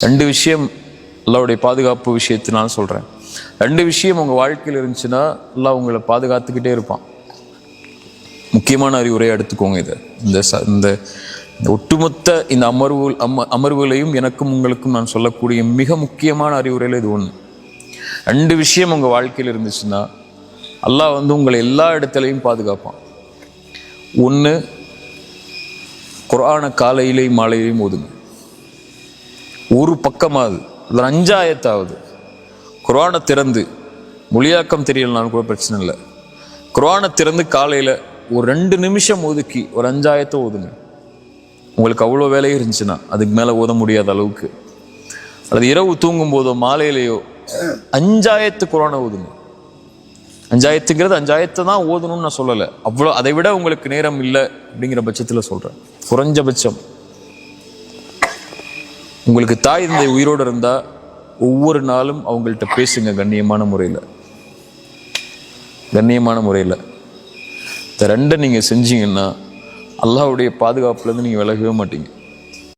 ரெண்டு விஷயம் அல்லாஹ்வுடைய பாதுகாப்பு விஷயத்தினால சொல்கிறேன். ரெண்டு விஷயம் உங்கள் வாழ்க்கையில் இருந்துச்சுன்னா அல்லாஹ் உங்களை பாதுகாத்துக்கிட்டே இருப்பான். முக்கியமான அறிவுரையை எடுத்துக்கோங்க. இதை இந்த ஒட்டுமொத்த இந்த அமர்வுகளையும் எனக்கும் உங்களுக்கும் நான் சொல்லக்கூடிய மிக முக்கியமான அறிவுரையில் இது ஒன்று. ரெண்டு விஷயம் உங்கள் வாழ்க்கையில் இருந்துச்சுன்னா அல்லாஹ் உங்களை எல்லா இடத்துலையும் பாதுகாப்பான். ஒன்று, குர்ஆனை காலையிலையும் மாலையிலையும் ஓதுங்க. ஒரு பக்கமாவது, அதில் 5 ஆயத்தாவது குர்ஆனை திறந்து, மொழியாக்கம் தெரியலனாலும் கூட பிரச்சனை இல்லை, குர்ஆனை திறந்து காலையில் ஒரு 2 நிமிஷம் ஒதுக்கி ஒரு 5 ஆயத்தை ஓதுங்க. உங்களுக்கு அவ்வளோ வேலையும் இருந்துச்சுன்னா அதுக்கு மேலே ஓத முடியாத அளவுக்கு, அல்லது இரவு தூங்கும் போதோ மாலையிலையோ 5 ஆயத்து குர்ஆனை ஓதுங்க. 5 ஆயத்துங்கிறது 5 ஆயத்தை தான் ஓதணும்னு நான் சொல்லலை. அவ்வளோ, அதை விட உங்களுக்கு நேரம் இல்லை அப்படிங்கிற பட்சத்தில் சொல்கிறேன். குறைஞ்சபட்சம் உங்களுக்கு தாய் தந்தை உயிரோடு இருந்தால் ஒவ்வொரு நாளும் அவங்கள்ட்ட பேசுங்க கண்ணியமான முறையில். இந்த ரெண்டை நீங்கள் செஞ்சீங்கன்னா அல்லாஹ்வுடைய பாதுகாப்புலேருந்து நீங்கள் விலகவே மாட்டீங்க.